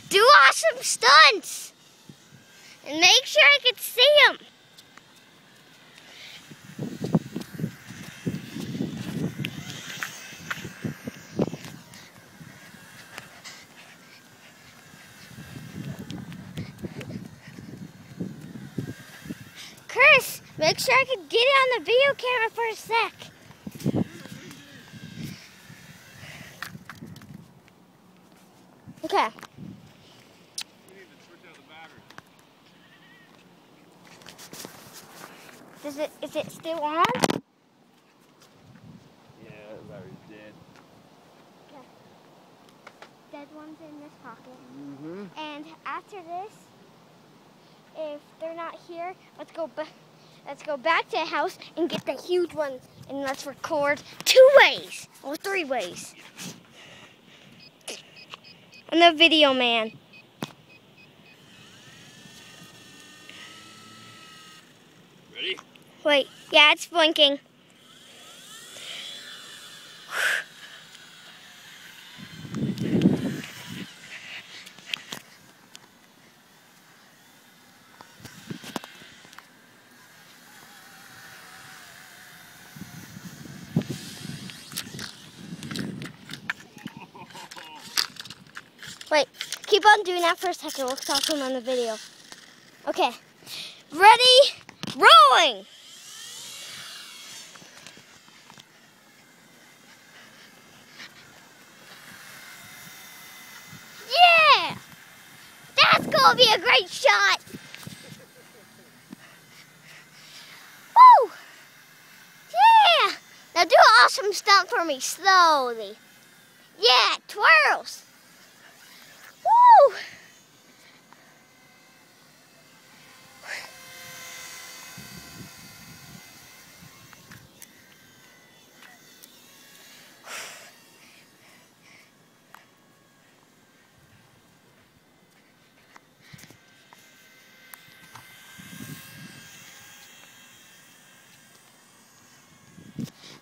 do awesome stunts. And make sure I can see them. Chris, make sure I can get it on the video camera for a sec. Okay. We need to switch out the battery. Is it still on? Yeah, the battery's dead. Okay. Dead one's in this pocket. Mm-hmm. And after this, if they're not here, let's go back to the house and get the huge one, and let's record 2 ways or 3 ways. I'm the video man. Ready? Wait, yeah, it's blinking. Wait, keep on doing that for a second. We'll talk to him on the video. Okay, ready, rolling! Yeah! That's gonna be a great shot! Woo! Yeah! Now do an awesome stunt for me, slowly. Yeah, twirls! Woo!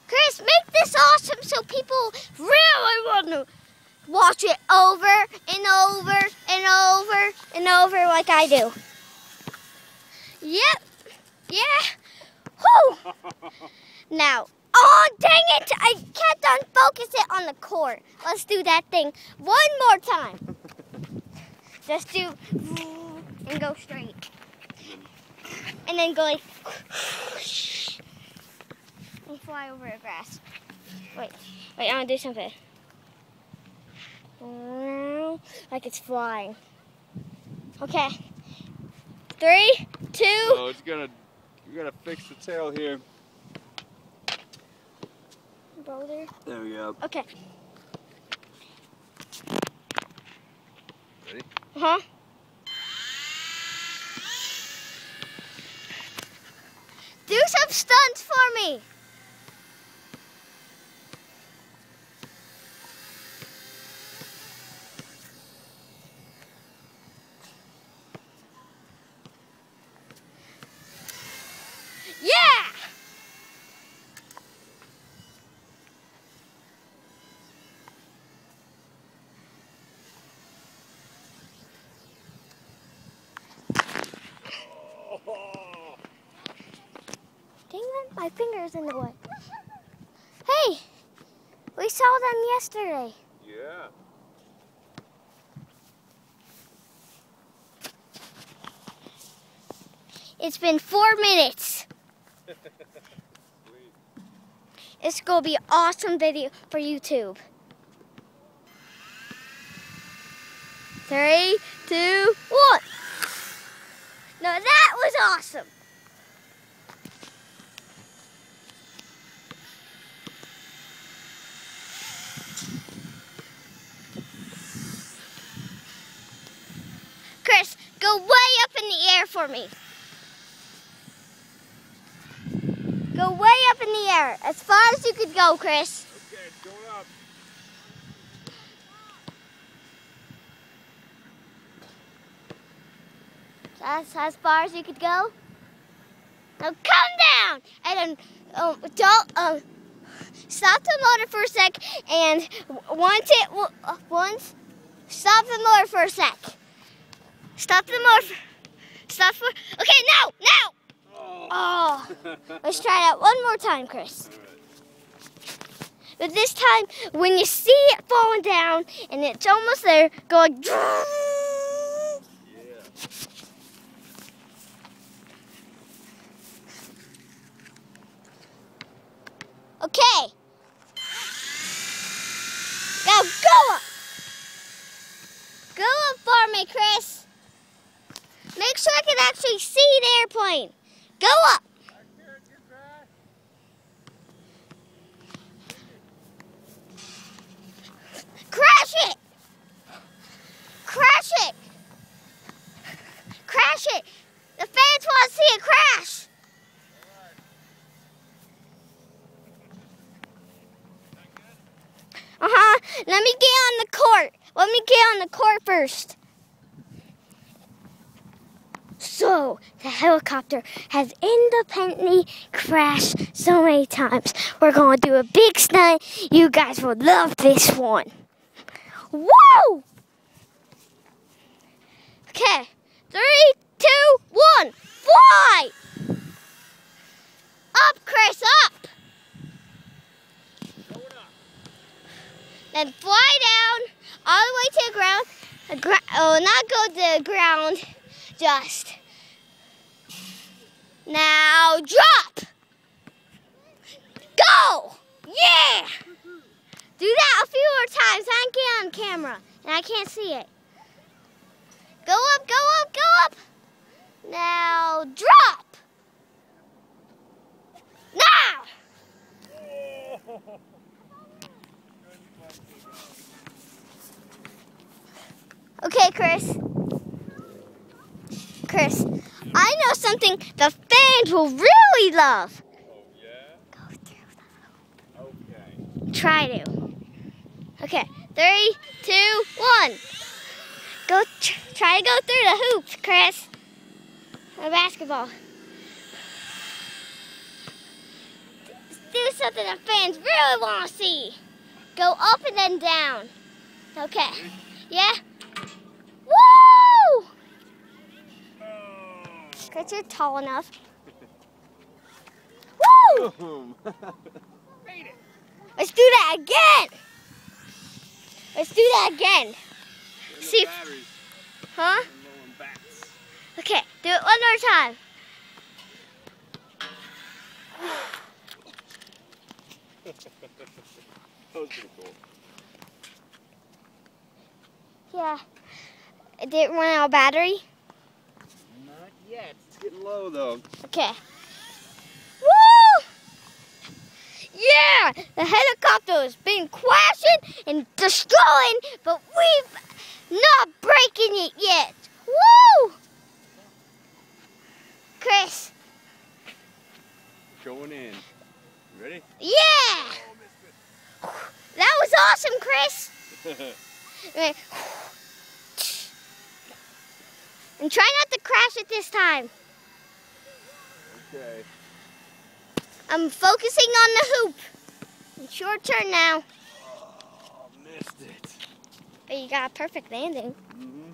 Chris, make this awesome so people really want to watch it over and over and over and over like I do. Yep. Yeah. Whoo! Now, oh dang it! I kept unfocus it on the court. Let's do that thing one more time. Just do and go straight. And then go like and fly over the grass. Wait, I want to do something. Like it's flying. Okay. 3, 2. Oh, you gotta fix the tail here. Boulder. There we go. Okay. Ready? Uh-huh. Do some stunts for me. Yeah! Dang it, my finger's in the way. Hey, we saw them yesterday. Yeah. It's been 4 minutes. Sweet. It's going to be an awesome video for YouTube. 3, 2, 1. Now that was awesome. Chris, go way up in the air for me. Go way up in the air, as far as you could go, Chris. Okay, it's going up. That's as far as you could go. Now come down, and then don't stop the motor for a sec. And once Stop the motor for a sec. Stop the motor. Stop for. Okay, now. Oh. Let's try that one more time, Chris. But this time, when you see it falling down and it's almost there, go like. Yeah. Okay. Now go up. Go up for me, Chris. Make sure I can actually see the airplane. Go up. Crash it. Crash it. Crash it. The fans want to see it crash. Let me get on the court. Let me get on the court first. So, the helicopter has independently crashed so many times. We're going to do a big stunt. You guys will love this one. Woo! Okay, 3, 2, 1, fly! Up, Chris, up! Then fly down all the way to the ground. Not go to the ground, just. Now drop. Go! Yeah! Do that a few more times. I can get on camera and I can't see it. Go up, go up, go up. Now drop. Now! Okay, Chris. Chris, I know something the fans will really love. Oh, yeah? Go through the Okay. Try to. Okay, 3, 2, 1. Go. Try to go through the hoops, Chris. A basketball. Do something the fans really want to see. Go up and then down. Okay. Yeah? Woo! Chris, you're tall enough. Woo! Boom. Let's do that again. Let's do that again. See if, Batteries. huh? And low on bats. Okay, do it one more time. That was pretty cool. Yeah. Did it run out of battery? Not yet. It's getting low though. Okay. Woo! Yeah! The helicopter has been crashing and destroying, but we've not breaking it yet. Woo! Chris. Going in. You ready? Yeah! That was awesome, Chris. And try not to crash it this time. Okay. I'm focusing on the hoop. It's your turn now. Oh, missed it. But you got a perfect landing. Mm-hmm.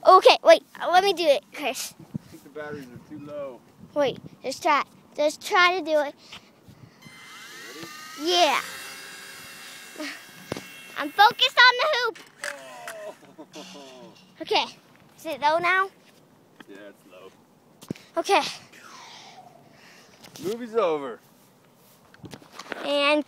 Okay, wait. Let me do it, Chris. I think the batteries are too low. Wait. Just try. Just try to do it. You ready? Yeah. I'm focused on the hoop. Oh. Okay. Is it low now? Yeah, it's low. Okay. Movie's over. And